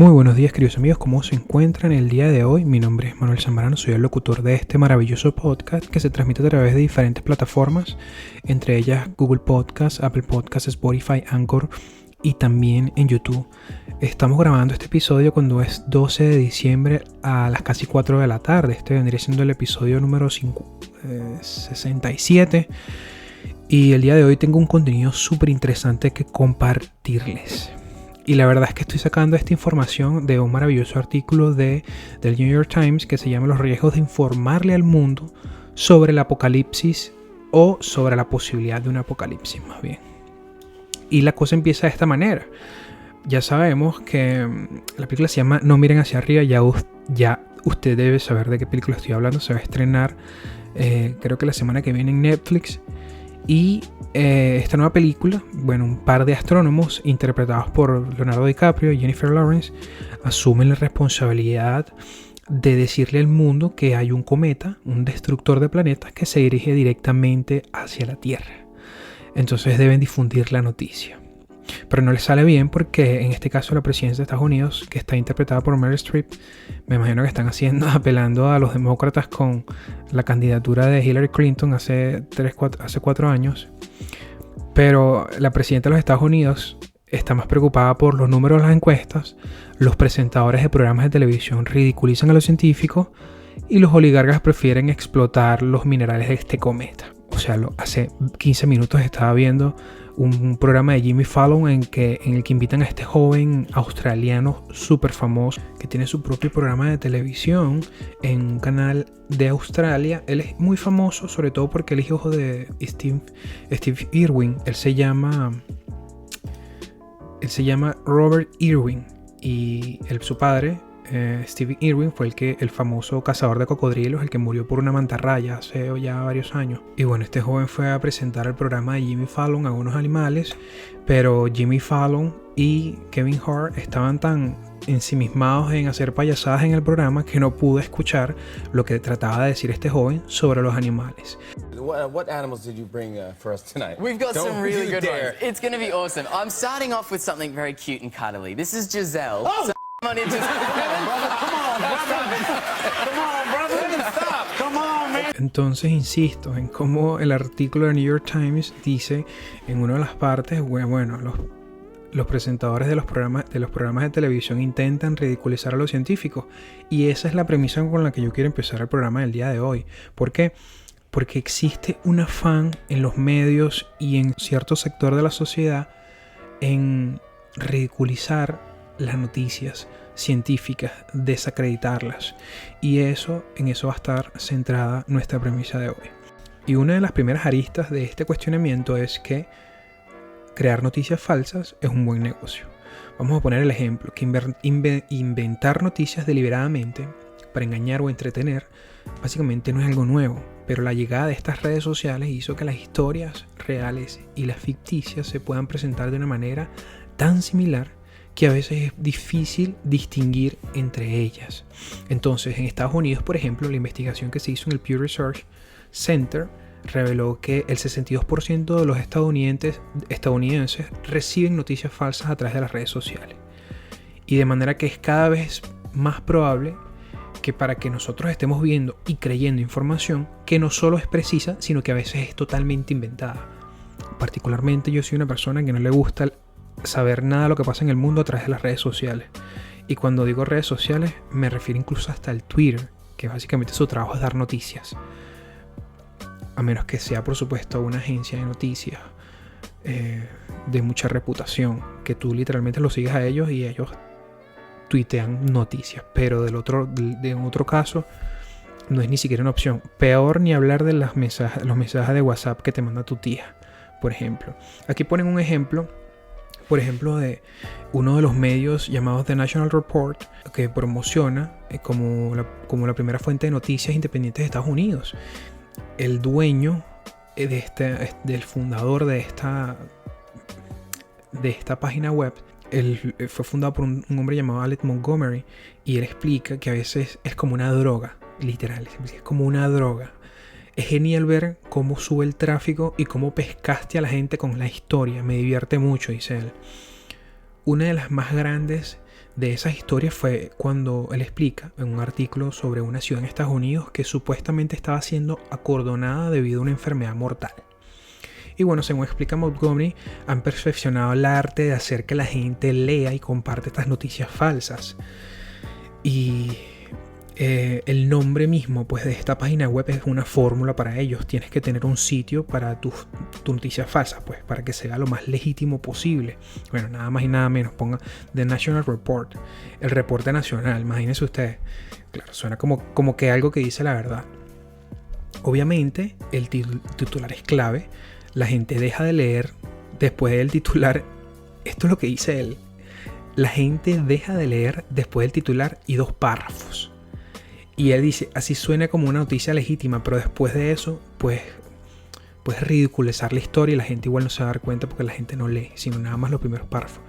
Muy buenos días, queridos amigos, ¿cómo se encuentran el día de hoy? Mi nombre es Manuel Zambrano, soy el locutor de este maravilloso podcast que se transmite a través de diferentes plataformas, entre ellas Google Podcasts, Apple Podcasts, Spotify, Anchor y también en YouTube. Estamos grabando este episodio cuando es 12 de diciembre a las casi 4 de la tarde. Este vendría siendo el episodio número 67 y el día de hoy tengo un contenido súper interesante que compartirles. Y la verdad es que estoy sacando esta información de un maravilloso artículo del New York Times que se llama Los riesgos de informarle al mundo sobre el apocalipsis o sobre la posibilidad de un apocalipsis más bien. Y la cosa empieza de esta manera. Ya sabemos que la película se llama No miren hacia arriba. Ya usted debe saber de qué película estoy hablando. Se va a estrenar creo que la semana que viene en Netflix. Y esta nueva película, un par de astrónomos interpretados por Leonardo DiCaprio y Jennifer Lawrence asumen la responsabilidad de decirle al mundo que hay un cometa, un destructor de planetas que se dirige directamente hacia la Tierra. Entonces deben difundir la noticia. Pero no les sale bien porque en este caso la presidencia de Estados Unidos, que está interpretada por Meryl Streep, me imagino que están apelando a los demócratas con la candidatura de Hillary Clinton hace 4 años. Pero la presidenta de los Estados Unidos está más preocupada por los números de las encuestas, los presentadores de programas de televisión ridiculizan a los científicos y los oligarcas prefieren explotar los minerales de este cometa. O sea, hace 15 minutos estaba viendo un programa de Jimmy Fallon en el que invitan a este joven australiano súper famoso que tiene su propio programa de televisión en un canal de Australia. Él es muy famoso sobre todo porque él es hijo de Steve Irwin. Él se llama Robert Irwin y su padre Steve Irwin fue el famoso cazador de cocodrilos, el que murió por una mantarraya hace ya varios años. Y este joven fue a presentar el programa de Jimmy Fallon a unos animales, pero Jimmy Fallon y Kevin Hart estaban tan ensimismados en hacer payasadas en el programa que no pudo escuchar lo que trataba de decir este joven sobre los animales. What animals did you bring for us tonight? We've got some really good ones. It's going to be awesome. I'm starting off with something very cute and cuddly. This is Giselle. Oh! So come on, Entonces insisto en cómo el artículo de New York Times dice en una de las partes, los presentadores de los programas de televisión intentan ridiculizar a los científicos, y esa es la premisa con la que yo quiero empezar el programa del día de hoy. ¿Por qué? Porque existe un afán en los medios y en cierto sector de la sociedad en ridiculizar las noticias científicas, desacreditarlas, y en eso va a estar centrada nuestra premisa de hoy. Y una de las primeras aristas de este cuestionamiento es que crear noticias falsas es un buen negocio. Vamos a poner el ejemplo que inventar noticias deliberadamente para engañar o entretener básicamente no es algo nuevo, pero la llegada de estas redes sociales hizo que las historias reales y las ficticias se puedan presentar de una manera tan similar que a veces es difícil distinguir entre ellas. Entonces, en Estados Unidos, por ejemplo, la investigación que se hizo en el Pew Research Center reveló que el 62% de los estadounidenses reciben noticias falsas a través de las redes sociales. Y de manera que es cada vez más probable que para que nosotros estemos viendo y creyendo información que no solo es precisa, sino que a veces es totalmente inventada. Particularmente yo soy una persona que no le gusta saber nada de lo que pasa en el mundo a través de las redes sociales. Y cuando digo redes sociales me refiero incluso hasta al Twitter, que básicamente su trabajo es dar noticias. A menos que sea, por supuesto, una agencia de noticias de mucha reputación, que tú literalmente los sigues a ellos y ellos tuitean noticias. Pero de otro caso no es ni siquiera una opción. Peor ni hablar de los mensajes de WhatsApp que te manda tu tía, por ejemplo. Aquí ponen un ejemplo, por ejemplo, de uno de los medios llamados The National Report, que promociona como la primera fuente de noticias independientes de Estados Unidos. El dueño del fundador de esta página web, él fue fundado por un hombre llamado Alex Montgomery, y él explica que a veces es como una droga, literal, es como una droga. Es genial ver cómo sube el tráfico y cómo pescaste a la gente con la historia. Me divierte mucho, dice él. Una de las más grandes de esas historias fue cuando él explica en un artículo sobre una ciudad en Estados Unidos que supuestamente estaba siendo acordonada debido a una enfermedad mortal. Y bueno, según explica Montgomery, han perfeccionado el arte de hacer que la gente lea y comparte estas noticias falsas. Y el nombre mismo pues, de esta página web es una fórmula para ellos. Tienes que tener un sitio para tus noticias falsas, pues, para que sea lo más legítimo posible. Bueno, nada más y nada menos. Ponga The National Report, el reporte nacional. Imagínense ustedes. Claro, suena como que algo que dice la verdad. Obviamente, el titular es clave. La gente deja de leer después del titular. Esto es lo que dice él. La gente deja de leer después del titular y 2 párrafos. Y él dice, así suena como una noticia legítima, pero después de eso, pues ridiculizar la historia y la gente igual no se va a dar cuenta porque la gente no lee, sino nada más los primeros párrafos.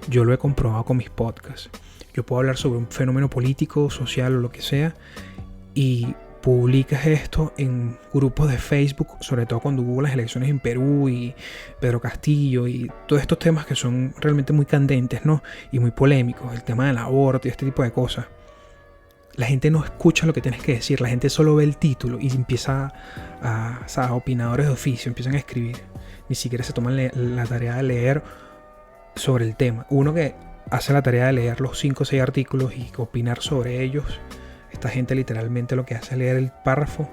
Yo lo he comprobado con mis podcasts. Yo puedo hablar sobre un fenómeno político, social o lo que sea, y publicas esto en grupos de Facebook, sobre todo cuando hubo las elecciones en Perú y Pedro Castillo y todos estos temas que son realmente muy candentes, ¿no? Y muy polémicos, el tema del aborto y este tipo de cosas. La gente no escucha lo que tienes que decir, la gente solo ve el título y empieza a opinadores de oficio, empiezan a escribir. Ni siquiera se toman la tarea de leer sobre el tema. Uno que hace la tarea de leer los 5 o 6 artículos y opinar sobre ellos, esta gente literalmente lo que hace es leer el párrafo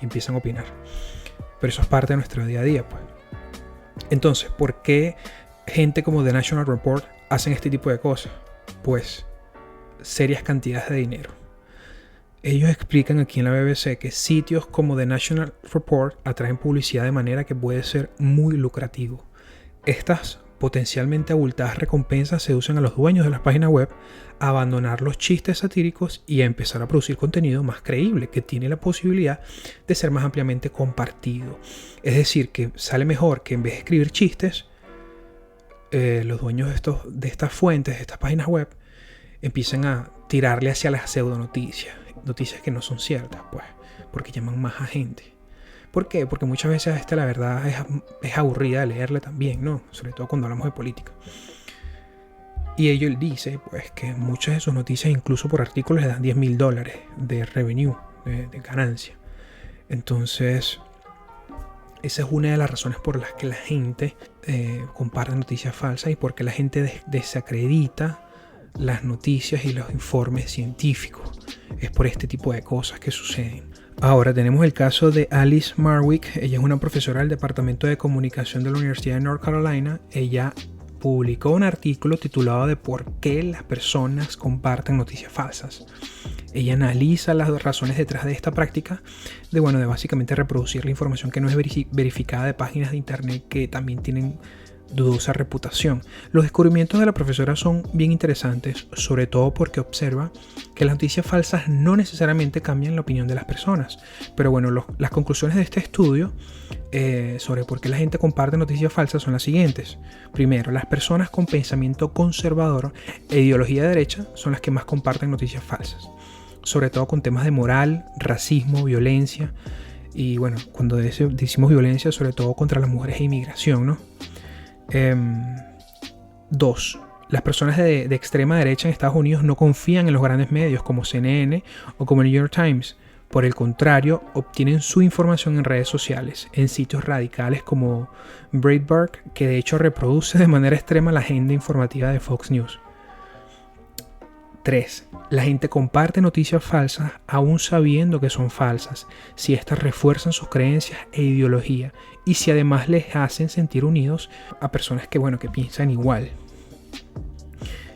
y empiezan a opinar. Pero eso es parte de nuestro día a día, pues. Entonces, ¿por qué gente como The National Report hacen este tipo de cosas? Pues serias cantidades de dinero. Ellos explican aquí en la BBC que sitios como The National Report atraen publicidad de manera que puede ser muy lucrativo. Estas potencialmente abultadas recompensas seducen a los dueños de las páginas web a abandonar los chistes satíricos y a empezar a producir contenido más creíble que tiene la posibilidad de ser más ampliamente compartido. Es decir, que sale mejor que en vez de escribir chistes, los dueños de estas fuentes, de estas páginas web, empiezan a tirarle hacia las pseudonoticias, noticias que no son ciertas, pues, porque llaman más a gente. ¿Por qué? Porque muchas veces la verdad es aburrida de leerle también, ¿no? Sobre todo cuando hablamos de política. Y él dice, pues, que muchas de sus noticias, incluso por artículos, le dan $10,000 de revenue, de ganancia. Entonces, esa es una de las razones por las que la gente comparte noticias falsas y porque la gente desacredita las noticias y los informes científicos. Es por este tipo de cosas que suceden. Ahora tenemos el caso de Alice Marwick. Ella es una profesora del Departamento de Comunicación de la Universidad de North Carolina. Ella publicó un artículo titulado de por qué las personas comparten noticias falsas. Ella analiza las razones detrás de esta práctica de básicamente reproducir la información que no es verificada de páginas de internet que también tienen dudosa reputación. Los descubrimientos de la profesora son bien interesantes, sobre todo porque observa que las noticias falsas no necesariamente cambian la opinión de las personas. Pero bueno, las conclusiones de este estudio sobre por qué la gente comparte noticias falsas son las siguientes. Primero, las personas con pensamiento conservador e ideología de derecha son las que más comparten noticias falsas, sobre todo con temas de moral, racismo, violencia y bueno, cuando decimos violencia, sobre todo contra las mujeres e inmigración, ¿no? 2. Las personas de extrema derecha en Estados Unidos no confían en los grandes medios como CNN o como el New York Times. Por el contrario, obtienen su información en redes sociales, en sitios radicales como Breitbart, que de hecho reproduce de manera extrema la agenda informativa de Fox News. 3. La gente comparte noticias falsas aún sabiendo que son falsas, si éstas refuerzan sus creencias e ideología y si además les hacen sentir unidos a personas que piensan igual.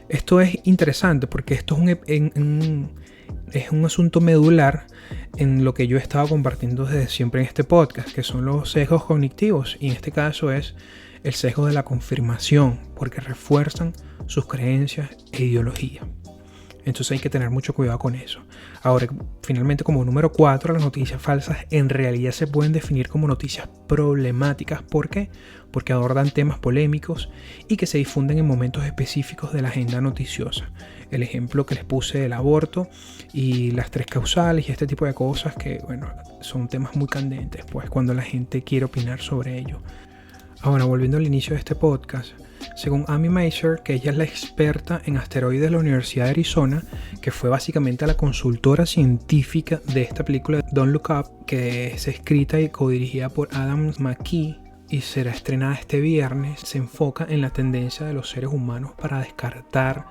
Esto es interesante porque esto es un asunto medular en lo que yo he estado compartiendo desde siempre en este podcast, que son los sesgos cognitivos, y en este caso es el sesgo de la confirmación, porque refuerzan sus creencias e ideología. Entonces hay que tener mucho cuidado con eso. Ahora, finalmente, como número 4, las noticias falsas en realidad se pueden definir como noticias problemáticas. ¿Por qué? Porque abordan temas polémicos y que se difunden en momentos específicos de la agenda noticiosa. El ejemplo que les puse del aborto y las 3 causales y este tipo de cosas que, son temas muy candentes, pues, cuando la gente quiere opinar sobre ello. Ahora, volviendo al inicio de este podcast, Según Amy Mazur, que ella es la experta en asteroides de la Universidad de Arizona, que fue básicamente la consultora científica de esta película Don't Look Up, que es escrita y codirigida por Adam McKay y será estrenada este viernes, se enfoca en la tendencia de los seres humanos para descartar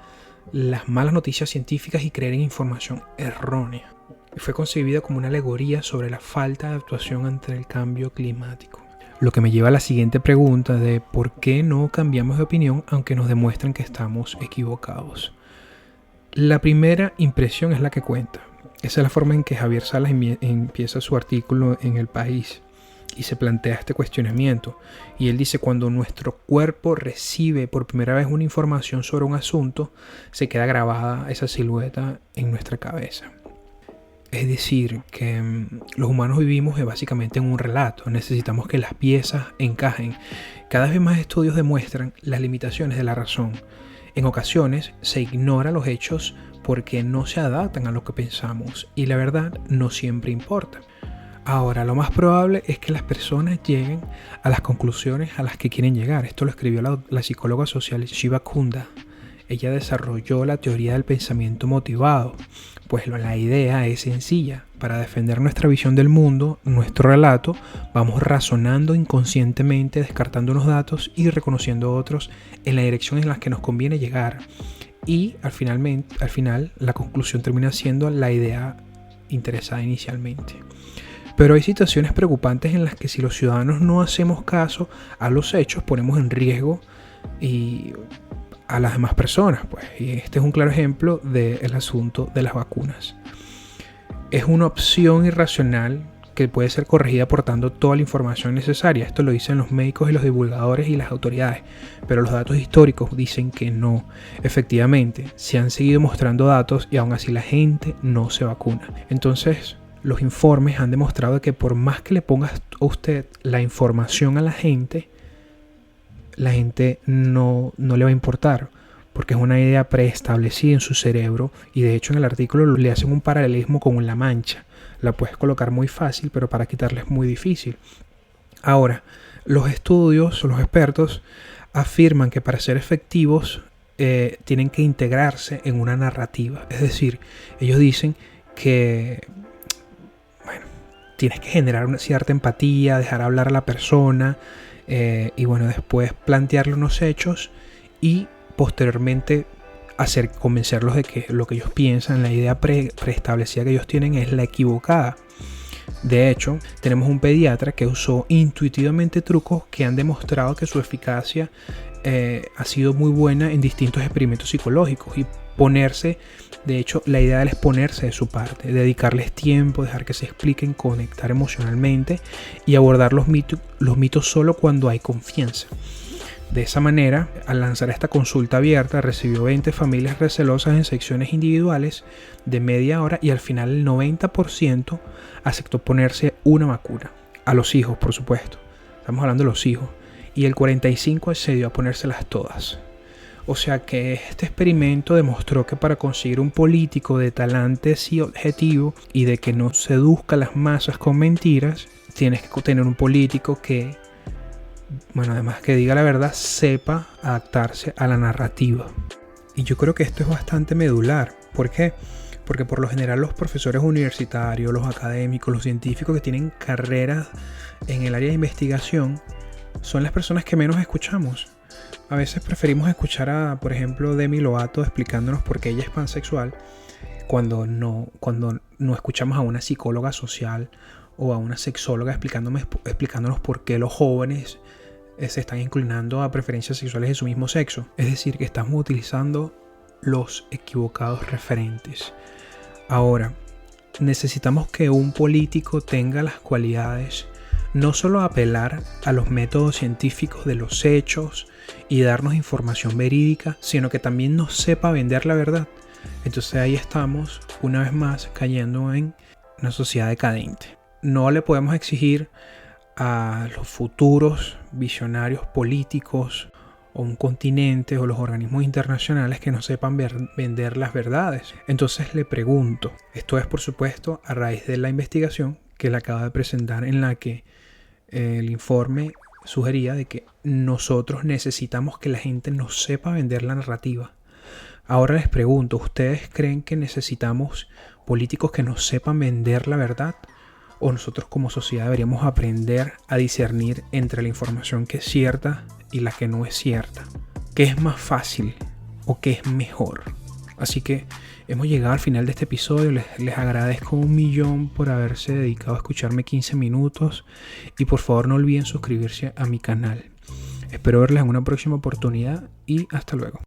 las malas noticias científicas y creer en información errónea. Fue concebida como una alegoría sobre la falta de adaptación ante el cambio climático. Lo que me lleva a la siguiente pregunta de por qué no cambiamos de opinión aunque nos demuestren que estamos equivocados. La primera impresión es la que cuenta. Esa es la forma en que Javier Salas empieza su artículo en El País y se plantea este cuestionamiento. Y él dice, cuando nuestro cuerpo recibe por primera vez una información sobre un asunto, se queda grabada esa silueta en nuestra cabeza. Es decir, que los humanos vivimos básicamente en un relato. Necesitamos que las piezas encajen. Cada vez más estudios demuestran las limitaciones de la razón. En ocasiones se ignoran los hechos porque no se adaptan a lo que pensamos y la verdad no siempre importa. Ahora, lo más probable es que las personas lleguen a las conclusiones a las que quieren llegar. Esto lo escribió la psicóloga social Shiva Kunda. Ella desarrolló la teoría del pensamiento motivado. Pues la idea es sencilla. Para defender nuestra visión del mundo, nuestro relato, vamos razonando inconscientemente, descartando unos datos y reconociendo otros en la dirección en la que nos conviene llegar. Y al final, la conclusión termina siendo la idea interesada inicialmente. Pero hay situaciones preocupantes en las que si los ciudadanos no hacemos caso a los hechos, ponemos en riesgo a las demás personas, pues. Y este es un claro ejemplo del asunto de las vacunas. Es una opción irracional que puede ser corregida aportando toda la información necesaria. Esto lo dicen los médicos y los divulgadores y las autoridades, pero los datos históricos dicen que no. Efectivamente, se han seguido mostrando datos y aún así la gente no se vacuna. Entonces, los informes han demostrado que por más que le ponga a usted la información a la gente no le va a importar, porque es una idea preestablecida en su cerebro y de hecho en el artículo le hacen un paralelismo con la mancha. La puedes colocar muy fácil, pero para quitarla es muy difícil. Ahora, los estudios, los expertos afirman que para ser efectivos tienen que integrarse en una narrativa. Es decir, ellos dicen que tienes que generar una cierta empatía, dejar hablar a la persona y después plantearle unos hechos y posteriormente convencerlos de que lo que ellos piensan, la idea preestablecida que ellos tienen es la equivocada. De hecho, tenemos un pediatra que usó intuitivamente trucos que han demostrado que su eficacia ha sido muy buena en distintos experimentos psicológicos y de hecho la idea es ponerse de su parte, dedicarles tiempo, dejar que se expliquen, conectar emocionalmente y abordar los mitos solo cuando hay confianza. De esa manera, al lanzar esta consulta abierta, recibió 20 familias recelosas en secciones individuales de media hora y al final el 90% aceptó ponerse una vacuna. A los hijos, por supuesto. Estamos hablando de los hijos. Y el 45% accedió a ponérselas todas. O sea que este experimento demostró que para conseguir un político de talante y objetivo y de que no seduzca a las masas con mentiras, tienes que tener un político que, además que diga la verdad, sepa adaptarse a la narrativa. Y yo creo que esto es bastante medular. ¿Por qué? Porque por lo general los profesores universitarios, los académicos, los científicos que tienen carreras en el área de investigación son las personas que menos escuchamos. A veces preferimos escuchar a, por ejemplo, Demi Lovato explicándonos por qué ella es pansexual cuando no escuchamos a una psicóloga social o a una sexóloga explicándonos por qué los jóvenes se están inclinando a preferencias sexuales de su mismo sexo. Es decir, que estamos utilizando los equivocados referentes. Ahora, necesitamos que un político tenga las cualidades no solo apelar a los métodos científicos de los hechos y darnos información verídica, sino que también nos sepa vender la verdad. Entonces ahí estamos una vez más cayendo en una sociedad decadente. No le podemos exigir a los futuros visionarios políticos o un continente o los organismos internacionales que no sepan vender las verdades. Entonces le pregunto, esto es por supuesto a raíz de la investigación que le acaba de presentar, en la que el informe sugería de que nosotros necesitamos que la gente nos sepa vender la narrativa. Ahora les pregunto, ¿ustedes creen que necesitamos políticos que nos sepan vender la verdad? ¿O nosotros como sociedad deberíamos aprender a discernir entre la información que es cierta y la que no es cierta? ¿Qué es más fácil o qué es mejor? Así que hemos llegado al final de este episodio. Les agradezco 1.000.000 por haberse dedicado a escucharme 15 minutos. Y por favor no olviden suscribirse a mi canal. Espero verles en una próxima oportunidad y hasta luego.